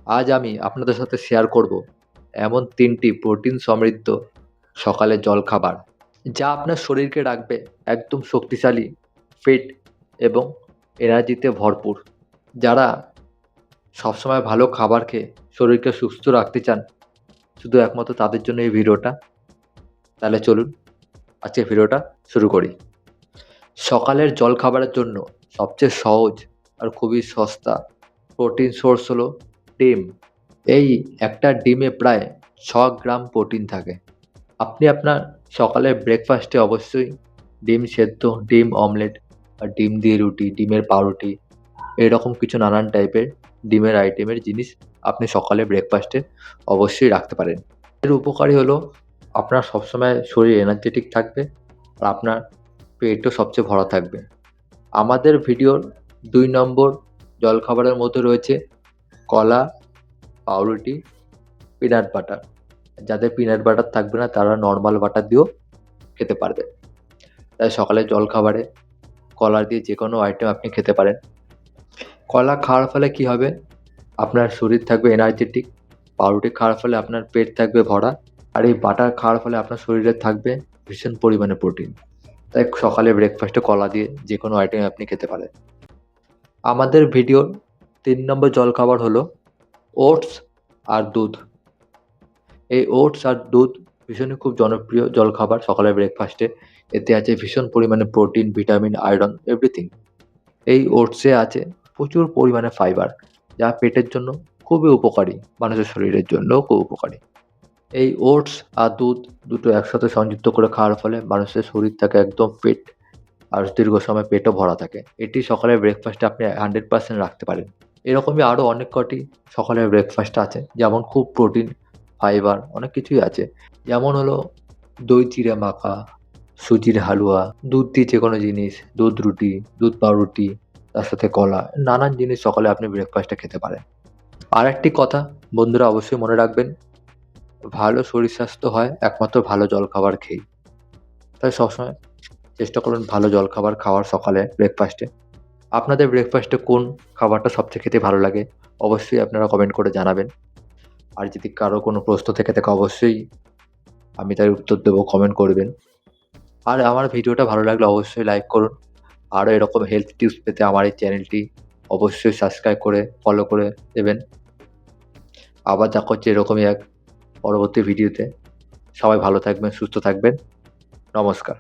আজ আমি আপনাদের সাথে শেয়ার করব এমন ৩টি প্রোটিন সমৃদ্ধ সকালের জলখাবার, যা আপনার শরীরকে রাখবে একদম শক্তিশালী, ফিট এবং এনার্জিতে ভরপুর। যারা সবসময় ভালো খাবার খেয়ে শরীরকে সুস্থ রাখতে চান, শুধু একমাত্র তাদের জন্য এই ভিডিওটা। তাহলে চলুন আজকের ভিডিওটা শুরু করি। সকালের জলখাবারের জন্য সবচেয়ে সহজ আর খুবই সস্তা প্রোটিন সোর্স হলো ডিম। এই একটা ডিমে প্রায় 6 গ্রাম প্রোটিন থাকে। আপনি আপনার সকালের ব্রেকফাস্টে অবশ্যই ডিম সেদ্ধ, ডিম অমলেট আর ডিম দিয়ে রুটি, ডিমের পাউরুটি এরকম কিছু নানান টাইপের ডিমের আইটেমের জিনিস আপনি সকালে ব্রেকফাস্টে অবশ্যই রাখতে পারেন। এর উপকারী হলো আপনার সবসময় শরীর এনার্জেটিক থাকবে আর আপনার পেটও সবচেয়ে ভরা থাকবে। আমাদের ভিডিওর ২ নম্বর জলখাবারের মধ্যে রয়েছে কলা, পাউরুটি, পিনাট বাটার। যাদের পিনাট বাটার থাকবে না তারা নর্মাল বাটার দিয়েও খেতে পারবে। তাই সকালের জলখাবারে কলা দিয়ে যে কোনো আইটেম আপনি খেতে পারেন। কলা খাওয়ার ফলে কী হবে? আপনার শরীর থাকবে এনার্জেটিক, পাউরুটি খাওয়ার ফলে আপনার পেট থাকবে ভরা, আর এই বাটার খাওয়ার ফলে আপনার শরীরে থাকবে ভীষণ পরিমাণে প্রোটিন। তাই সকালে ব্রেকফাস্টে কলা দিয়ে যে কোনো আইটেম আপনি খেতে পারেন। আমাদের ভিডিওর ৩ নম্বর জলখাবার হলো ওটস আর দুধ। এই ওটস আর দুধ ভীষণই খুব জনপ্রিয় জলখাবার সকালের ব্রেকফাস্টে। এতে আছে ভীষণ পরিমাণে প্রোটিন, ভিটামিন, আয়রন এভরিথিং। এই ওটসে আছে প্রচুর পরিমাণে ফাইবার, যা পেটের জন্য খুবই উপকারী, মানুষের শরীরের জন্যও খুব উপকারী। এই ওটস আর দুধ দুটো একসাথে সংযুক্ত করে খাওয়ার ফলে মানুষের শরীর থাকে একদম ফিট আর দীর্ঘ সময় পেটও ভরা থাকে। এটি সকালের ব্রেকফাস্টে আপনি 100% রাখতে পারেন। এরকমই আরও অনেক কটি সকালের ব্রেকফাস্ট আছে, যেমন খুব প্রোটিন, ফাইবার অনেক কিছুই আছে। যেমন হলো দই চিড়ে মাখা, সুজির হালুয়া, দুধ দিয়ে যে কোনো জিনিস, দুধ রুটি, দুধ পাউরুটি, তার সাথে কলা, নানান জিনিস সকালে আপনি ব্রেকফাস্টে খেতে পারেন। আরেকটি কথা বন্ধুরা অবশ্যই মনে রাখবেন, ভালো শরীর স্বাস্থ্য হয় একমাত্র ভালো জলখাবার খেয়েই। তাই সবসময় চেষ্টা করুন ভালো জলখাবার খাওয়ার সকালে ব্রেকফাস্টে। আপনাদের ব্রেকফাস্টে কোন খাবারটা সবচেয়ে খেতে ভালো লাগে? অবশ্যই আপনারা কমেন্ট করে জানাবেন। আর যদি কারো কোনো প্রশ্ন থেকে থাকে অবশ্যই আমি তার উত্তর দেবো, কমেন্ট করবেন। আর আমার ভিডিওটা ভালো লাগলে অবশ্যই লাইক করুন। আরও এরকম হেলথ টিপস পেতে আমার এই চ্যানেলটি অবশ্যই সাবস্ক্রাইব করে ফলো করে দেবেন। আবার দেখা হচ্ছে এরকমই এক পরবর্তী ভিডিওতে। সবাই ভালো থাকবেন, সুস্থ থাকবেন। নমস্কার।